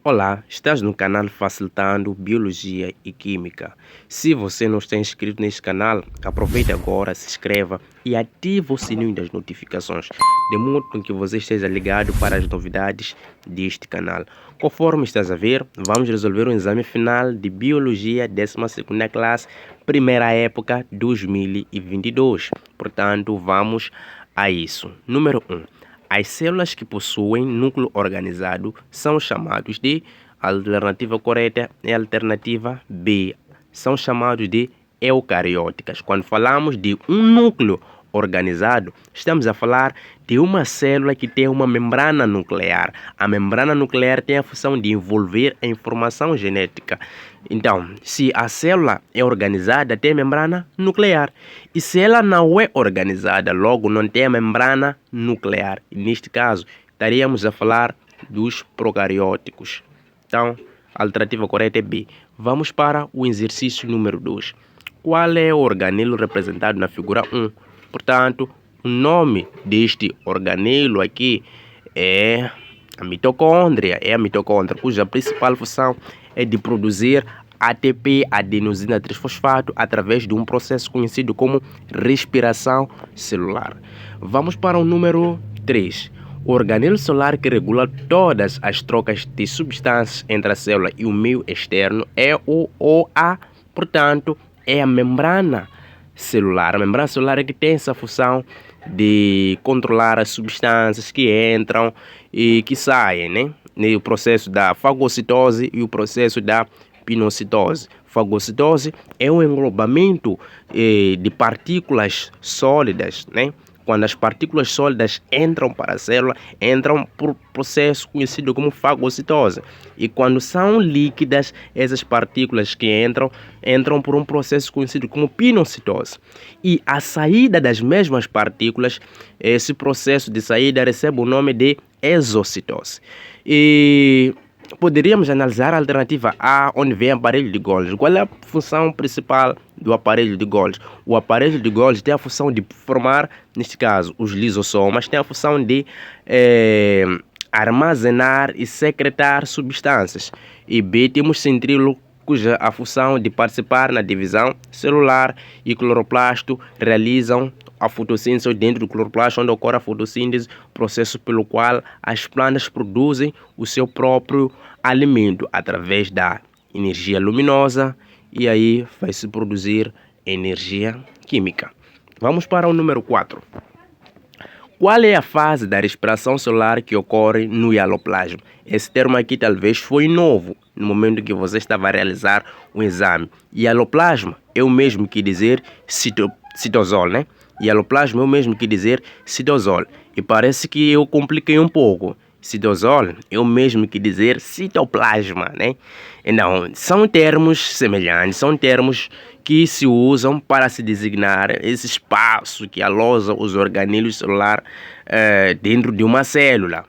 Olá, estás no canal Facilitando Biologia e Química. Se você não está inscrito neste canal, aproveite agora, se inscreva e ative o sininho das notificações, de modo que você esteja ligado para as novidades deste canal. Conforme estás a ver, vamos resolver o exame final de Biologia 12ª classe, primeira época 2022. Portanto, vamos a isso. Número 1. As células que possuem núcleo organizado são chamados de, a alternativa correta é a alternativa B, são chamados de eucarióticas. Quando falamos de um núcleo organizado, estamos a falar de uma célula que tem uma membrana nuclear. A membrana nuclear tem a função de envolver a informação genética. Então, se a célula é organizada, tem membrana nuclear. E se ela não é organizada, logo não tem a membrana nuclear. E neste caso, estaríamos a falar dos procarióticos. Então, a alternativa correta é B. Vamos para o exercício número 2. Qual é o organelo representado na figura 1? Portanto, o nome deste organelo aqui é a mitocôndria. É a mitocôndria, cuja principal função é de produzir ATP, adenosina trisfosfato, através de um processo conhecido como respiração celular. Vamos para o número 3. O organelo celular que regula todas as trocas de substâncias entre a célula e o meio externo é o OA, portanto, é a membrana celular. A membrana celular é que tem essa função de controlar as substâncias que entram e que saem, né? O processo da fagocitose e o processo da pinocitose. Fagocitose é um englobamento de partículas sólidas, né? Quando as partículas sólidas entram para a célula, entram por processo conhecido como fagocitose. E quando são líquidas, essas partículas que entram por um processo conhecido como pinocitose. E a saída das mesmas partículas, esse processo de saída recebe o nome de exocitose. E poderíamos analisar a alternativa A, onde vem o aparelho de Golgi. Qual é a função principal do aparelho de Golgi? O aparelho de Golgi tem a função de formar, neste caso, os lisossomas, tem a função de armazenar e secretar substâncias. E B, temos centríolo, cuja a função de participar na divisão celular, e cloroplasto realizam a fotossíntese dentro do cloroplasto, onde ocorre a fotossíntese, processo pelo qual as plantas produzem o seu próprio alimento através da energia luminosa, e aí vai se produzir energia química. Vamos para o número 4. Qual é a fase da respiração celular que ocorre no hialoplasma? Esse termo aqui talvez foi novo no momento que você estava a realizar o exame. Hialoplasma é o mesmo que dizer citosol, né? Hialoplasma é o mesmo que dizer citosol. E parece que eu compliquei um pouco. Citosol é o mesmo que dizer citoplasma, né? Então, são termos semelhantes, são termos que se usam para se designar esse espaço que aloja os organelos celulares dentro de uma célula,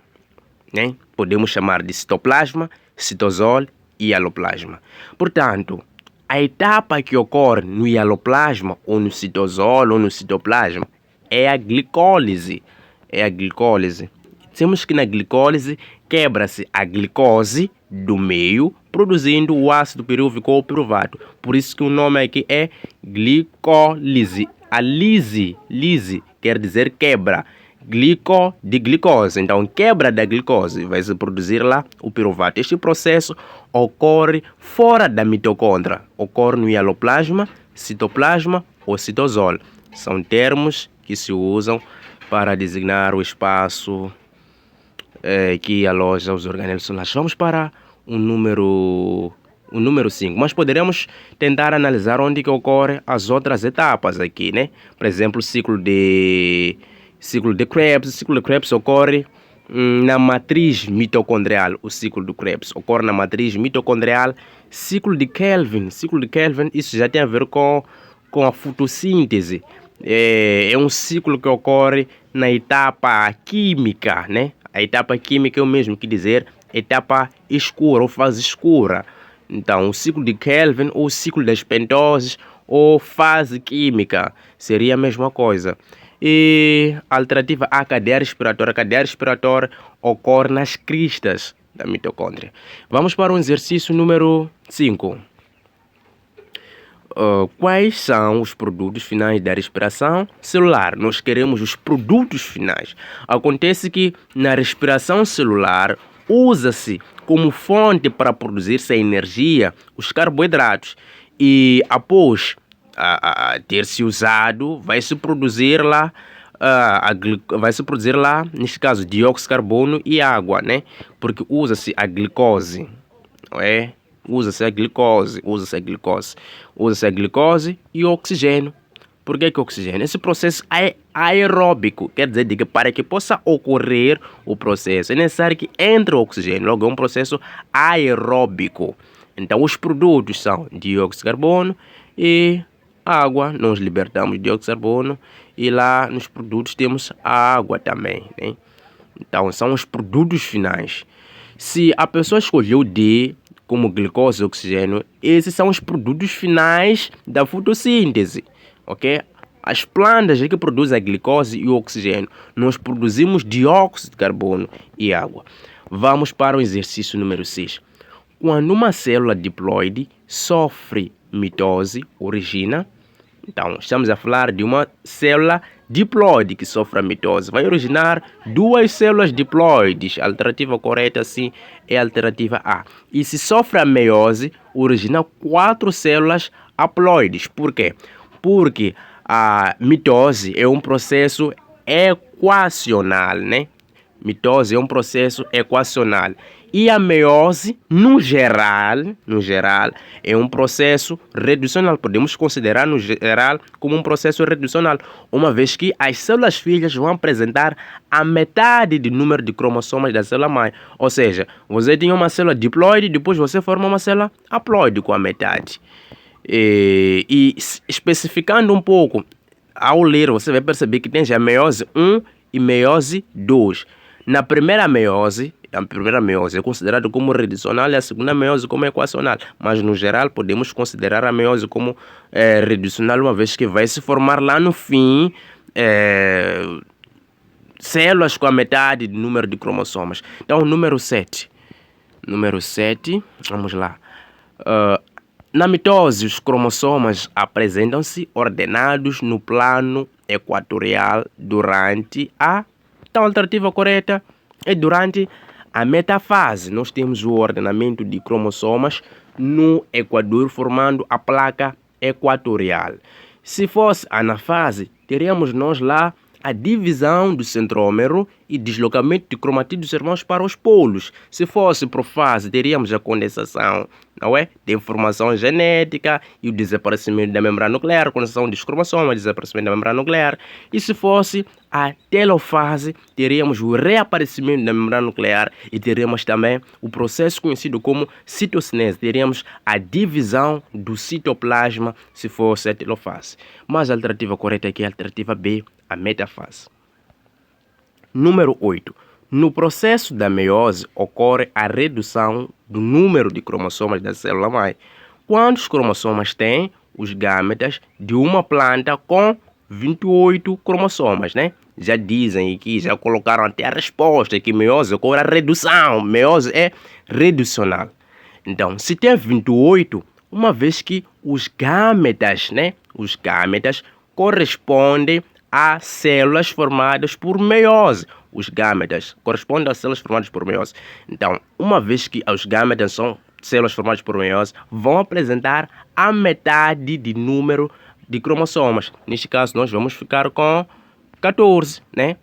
né? Podemos chamar de citoplasma, citosol e hialoplasma. Portanto, a etapa que ocorre no hialoplasma, ou no citosol, ou no citoplasma, é a glicólise. É a glicólise. Temos que na glicólise quebra-se a glicose do meio, produzindo o ácido pirúvico ou piruvato. Por isso que o nome aqui é glicólise. A lise quer dizer quebra. Glico de glicose. Então, quebra da glicose, vai se produzir lá o piruvato. Este processo ocorre fora da mitocôndria. Ocorre no hialoplasma, citoplasma ou citosol. São termos que se usam para designar o espaço que aloja os organelos celulares. Vamos para o número 5. Mas poderemos tentar analisar onde que ocorrem as outras etapas aqui, né? Por exemplo, o ciclo de Krebs. O ciclo de Krebs ocorre na matriz mitocondrial. O ciclo de Krebs ocorre na matriz mitocondrial. Ciclo de Kelvin, isso já tem a ver com a fotossíntese. É um ciclo que ocorre na etapa química, né? A etapa química é o mesmo que dizer etapa escura ou fase escura. Então, o ciclo de Kelvin, ou o ciclo das pentoses, ou fase química, seria a mesma coisa. E a alternativa A, cadeia respiratória. A cadeia respiratória ocorre nas cristas da mitocôndria. Vamos para o exercício número 5. Quais são os produtos finais da respiração celular? Nós queremos os produtos finais. Acontece que na respiração celular usa-se como fonte para produzir-se a energia os carboidratos, e após ter-se usado, vai-se produzir lá neste caso dióxido de carbono e água, né? Porque usa-se a glicose, não é? Usa-se a glicose e o oxigênio. Por que oxigênio? Esse processo é aeróbico, quer dizer que para que possa ocorrer o processo é necessário que entre o oxigênio, logo é um processo aeróbico. Então os produtos são dióxido de carbono e água. Nós libertamos dióxido de carbono e lá nos produtos temos a água também, né? Então são os produtos finais. Se a pessoa escolheu D como glicose e oxigênio, esses são os produtos finais da fotossíntese, ok? As plantas que produzem a glicose e o oxigênio, nós produzimos dióxido de carbono e água. Vamos para o exercício número 6. Quando uma célula diploide sofre mitose, origina. Então, estamos a falar de uma célula diploide que sofre a mitose. Vai originar duas células diploides. A alternativa correta, sim, é a alternativa A. E se sofre a meiose, origina 4 células haploides. Por quê? Porque a mitose é um processo equacional, né? Mitose é um processo equacional. E a meiose, no geral, é um processo reducional. Podemos considerar, no geral, como um processo reducional, uma vez que as células filhas vão apresentar a metade do número de cromossomas da célula mãe. Ou seja, você tem uma célula diploide, depois você forma uma célula haploide com a metade. E especificando um pouco, ao ler, você vai perceber que tem a meiose 1 e meiose 2. Na primeira meiose é considerada como reducional e a segunda meiose como equacional. Mas, no geral, podemos considerar a meiose como reducional, uma vez que vai se formar lá no fim células com a metade do número de cromossomas. Então, número 7. Vamos lá. Na mitose, os cromossomas apresentam-se ordenados no plano equatorial durante a... Então, a alternativa correta é durante a metafase. Nós temos o ordenamento de cromossomas no equador, formando a placa equatorial. Se fosse anafase, teríamos nós lá a divisão do centrômero e deslocamento de cromatídeos dos irmãos para os polos. Se fosse profase, teríamos a condensação, não é? De informação genética e o desaparecimento da membrana nuclear, condensação dos cromossomas, desaparecimento da membrana nuclear. E se fosse a telofase, teríamos o reaparecimento da membrana nuclear e teríamos também o processo conhecido como citocinese. Teríamos a divisão do citoplasma se fosse a telofase. Mas a alternativa correta aqui é a alternativa B, a metafase. Número 8. No processo da meiose ocorre a redução do número de cromossomas da célula mãe. Quantos cromossomas têm os gametas de uma planta com 28 cromossomas, né? Já dizem aqui, já colocaram até a resposta que meiose ocorre a redução. Meiose é reducional. Então, se tem 28, uma vez que os gametas, né? Os gametas correspondem a células formadas por meiose. Os gametas correspondem a células formadas por meiose. Então, uma vez que os gametas são células formadas por meiose, vão apresentar a metade de número de cromossomas. Neste caso, nós vamos ficar com 14, né?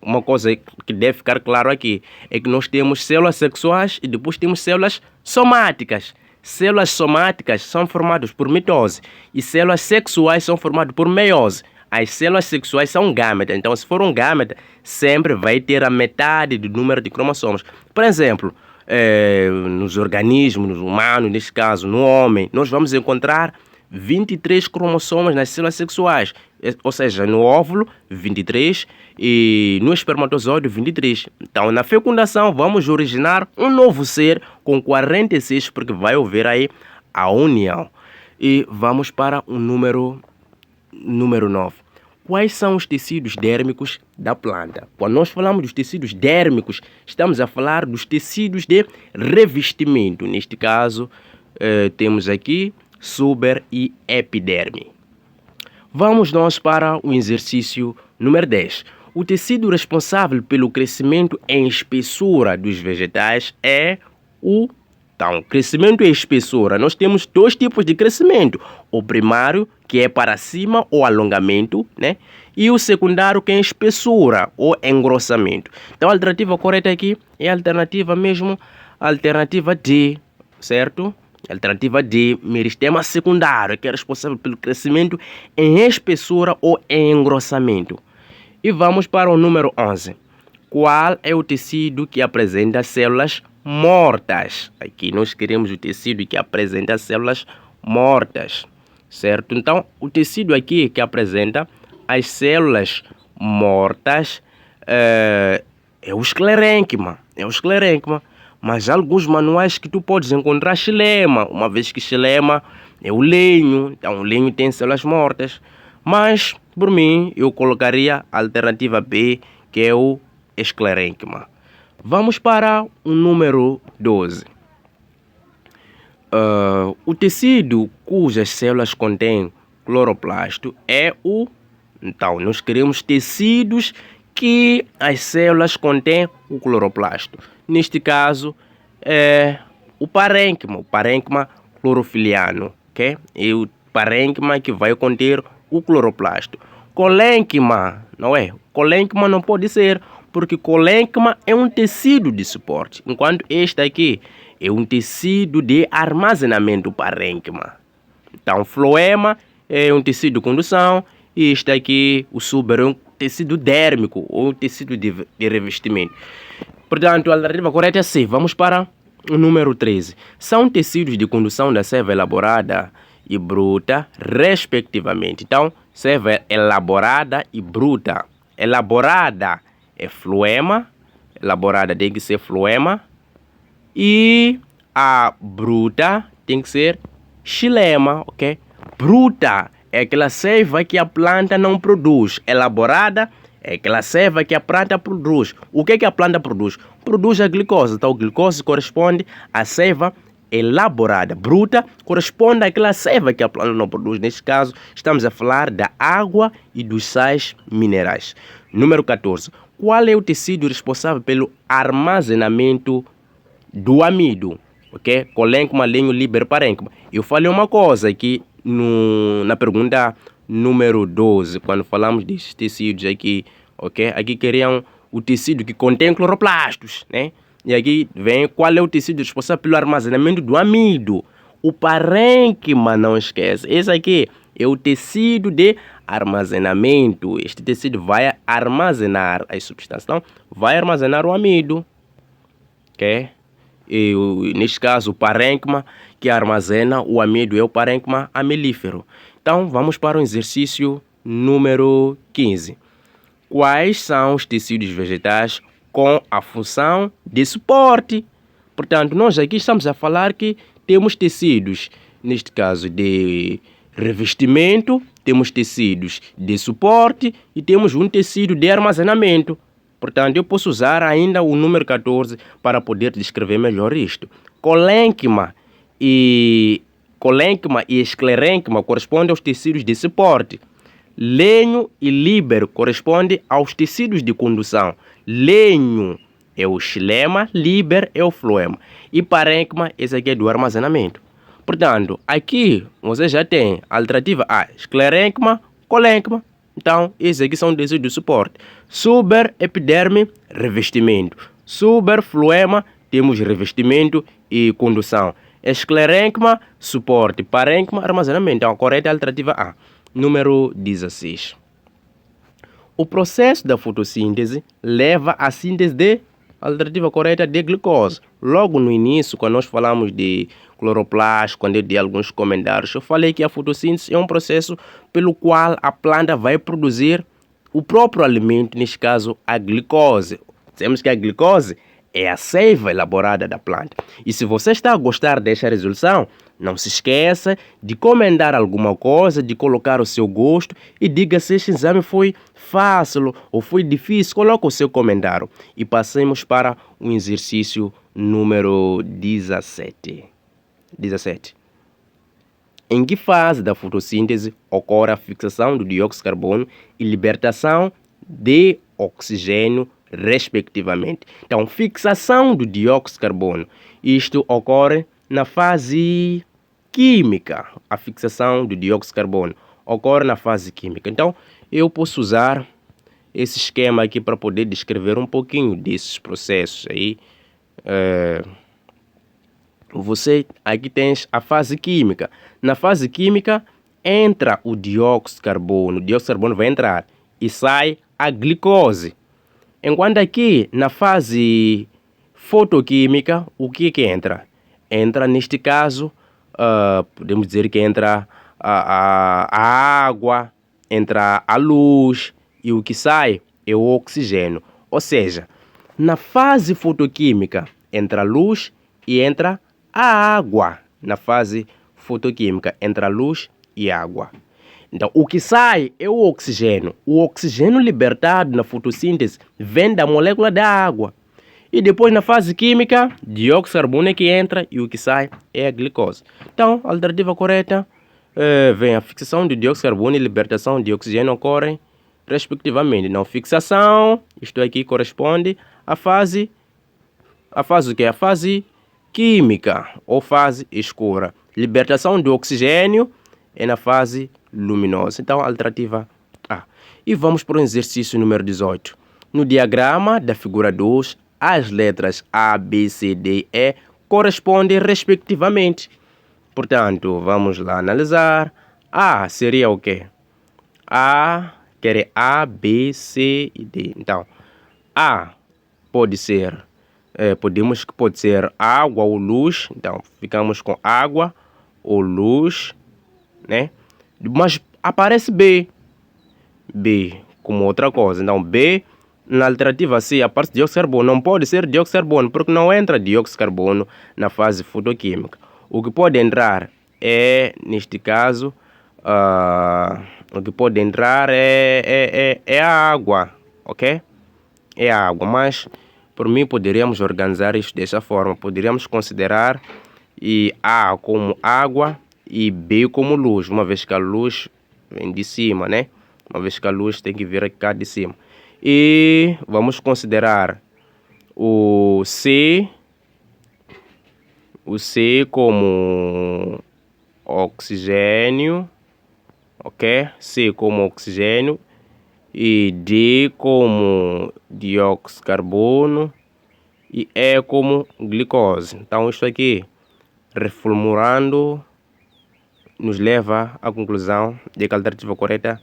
Uma coisa que deve ficar claro aqui é que nós temos células sexuais e depois temos células somáticas. Células somáticas são formadas por mitose e células sexuais são formadas por meiose. As células sexuais são gametas, então se for um gameta, sempre vai ter a metade do número de cromossomas. Por exemplo, nos organismos, no humano, neste caso, no homem, nós vamos encontrar 23 cromossomas nas células sexuais, ou seja, no óvulo 23 e no espermatozoide 23. Então, na fecundação, vamos originar um novo ser com 46, porque vai haver aí a união. E vamos para o número 9. Quais são os tecidos dérmicos da planta? Quando nós falamos dos tecidos dérmicos, estamos a falar dos tecidos de revestimento. Neste caso, temos aqui suber e epiderme. Vamos nós para o exercício número 10. O tecido responsável pelo crescimento em espessura dos vegetais é o... Então, crescimento e espessura. Nós temos dois tipos de crescimento. O primário, que é para cima, ou alongamento, né? E o secundário, que é espessura, ou engrossamento. Então, a alternativa correta aqui é a alternativa mesmo, a alternativa D, certo? A alternativa D, meristema secundário, que é responsável pelo crescimento em espessura ou em engrossamento. E vamos para o número 11. Qual é o tecido que apresenta células mortas? Aqui nós queremos o tecido que apresenta células mortas, certo? Então, o tecido aqui que apresenta as células mortas é o esclerênquima. Mas há alguns manuais que tu podes encontrar xilema, uma vez que xilema é o lenho. Então, o lenho tem células mortas. Mas, por mim, eu colocaria a alternativa B, que é o esclerênquima. Vamos para o número 12. O tecido cujas células contêm cloroplasto é o... Então, nós queremos tecidos que as células contêm o cloroplasto. Neste caso, é o parênquima clorofiliano, ok? É o parênquima que vai conter o cloroplasto. Colênquima, não é? Colênquima não pode ser, porque colênquima é um tecido de suporte, enquanto este aqui é um tecido de armazenamento parênquima. Então, floema é um tecido de condução e este aqui, o suber, é um tecido dérmico ou tecido de revestimento. Portanto, a alternativa correta é C. Vamos para o número 13. São tecidos de condução da seiva elaborada e bruta, respectivamente. Então, seiva elaborada e bruta. Elaborada é floema, elaborada tem que ser floema, e a bruta tem que ser xilema, ok? Bruta é aquela seiva que a planta não produz. Elaborada é aquela seiva que a planta produz. O que a planta produz? Produz a glicose. Então, a glicose corresponde à seiva elaborada. Bruta corresponde àquela seiva que a planta não produz. Neste caso, estamos a falar da água e dos sais minerais. Número 14. Qual é o tecido responsável pelo armazenamento do amido? Ok? Colênquima, lenho, líber, parênquima. Eu falei uma coisa aqui na pergunta número 12, quando falamos desses tecidos aqui, ok? Aqui queriam o tecido que contém cloroplastos, né? E aqui vem qual é o tecido responsável pelo armazenamento do amido. O parênquima, não esquece. Esse aqui é o tecido de armazenamento. Este tecido vai armazenar as substâncias. Então, vai armazenar o amido, ok? E neste caso, o parênquima que armazena o amido é o parênquima amilífero. Então, vamos para o exercício número 15. Quais são os tecidos vegetais com a função de suporte? Portanto, nós aqui estamos a falar que temos tecidos, neste caso, de revestimento, temos tecidos de suporte e temos um tecido de armazenamento. Portanto, eu posso usar ainda o número 14 para poder descrever melhor isto. Colênquima e esclerênquima correspondem aos tecidos de suporte. Lenho e líber correspondem aos tecidos de condução. Lenho é o xilema, líber é o floema. E parênquima, esse aqui é do armazenamento. Portanto, aqui você já tem a alternativa A, esclerênquima, colênquima. Então, esses aqui são tecidos de suporte. Suber, epiderme, revestimento. Suber, floema, temos revestimento e condução. Esclerênquima, suporte. Parênquima, armazenamento. Então, a correta é a alternativa A. Número 16. O processo da fotossíntese leva à síntese de... A alternativa correta é de glicose. Logo no início, quando nós falamos de cloroplasto, quando eu dei alguns comentários, eu falei que a fotossíntese é um processo pelo qual a planta vai produzir o próprio alimento, neste caso a glicose. Dizemos que a glicose é a seiva elaborada da planta. E se você está a gostar desta resolução, Não se esqueça de comentar alguma coisa, de colocar o seu gosto e diga se este exame foi fácil ou foi difícil. Coloque o seu comentário e passemos para o exercício número 17. Em que fase da fotossíntese ocorre a fixação do dióxido de carbono e libertação de oxigênio, respectivamente? Então, fixação do dióxido de carbono. Isto ocorre na fase química. A fixação do dióxido de carbono ocorre na fase química. Então, eu posso usar esse esquema aqui para poder descrever um pouquinho desses processos aí. Você aqui tens a fase química. Na fase química entra o dióxido de carbono. O dióxido de carbono vai entrar e sai a glicose. Enquanto aqui na fase fotoquímica, o que entra? Entra neste caso, podemos dizer que entra a água, entra a luz e o que sai é o oxigênio. Ou seja, na fase fotoquímica entra a luz e entra a água. Na fase fotoquímica entra a luz e água. Então, o que sai é o oxigênio. O oxigênio libertado na fotossíntese vem da molécula da água. E depois, na fase química, dióxido de carbono é que entra e o que sai é a glicose. Então, a alternativa correta vem a fixação de dióxido de carbono e libertação de oxigênio ocorrem respectivamente. Não, fixação, isto aqui corresponde à fase... o que? A fase química ou fase escura. Libertação do oxigênio é na fase luminosa. Então, a alternativa A. E vamos para o exercício número 18. No diagrama da figura 2, as letras A, B, C, D e E correspondem respectivamente. Portanto, vamos lá analisar. A seria o quê? A, quer A, B, C e D. Então, A pode ser... pode ser água ou luz. Então, ficamos com água ou luz, né? Mas aparece B como outra coisa. Então, B, na alternativa C, aparece dióxido de carbono. Não pode ser dióxido de carbono, porque não entra dióxido de carbono na fase fotoquímica. O que pode entrar é, neste caso, o que pode entrar é a água, ok? É a água, mas... Por mim, poderíamos organizar isto dessa forma. Poderíamos considerar A como água e B como luz, uma vez que a luz vem de cima, né? Uma vez que a luz tem que vir cá de cima. E vamos considerar o C como oxigênio, ok? C como oxigênio. E D como dióxido de carbono e E como glicose. Então, isto aqui, reformulando, nos leva à conclusão de que a alternativa correta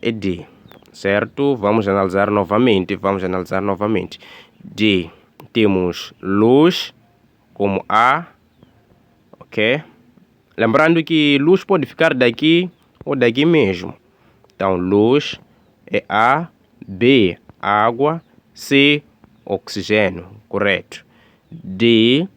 é D, certo? Vamos analisar novamente. D, temos luz como A, ok? Lembrando que luz pode ficar daqui ou daqui mesmo. Então, luz é A, B, água, C, oxigênio, correto. D,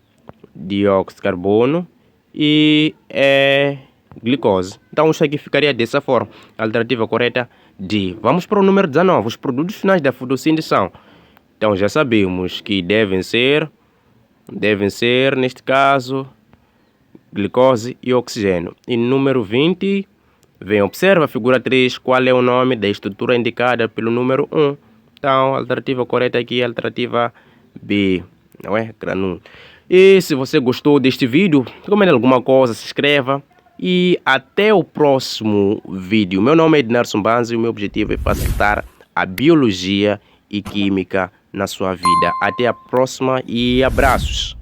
dióxido de carbono e E, glicose. Então, isso aqui ficaria dessa forma. A alternativa correta, D. Vamos para o número 19. Os produtos finais da fotossíntese são... Então, já sabemos que devem ser, neste caso, glicose e oxigênio. E número 20... observa a figura 3, qual é o nome da estrutura indicada pelo número 1. Então, a alternativa correta aqui é a alternativa B, não é? Granum. E se você gostou deste vídeo, comente alguma coisa, se inscreva e até o próximo vídeo. Meu nome é Ednarson Banzi e o meu objetivo é facilitar a biologia e química na sua vida. Até a próxima e abraços.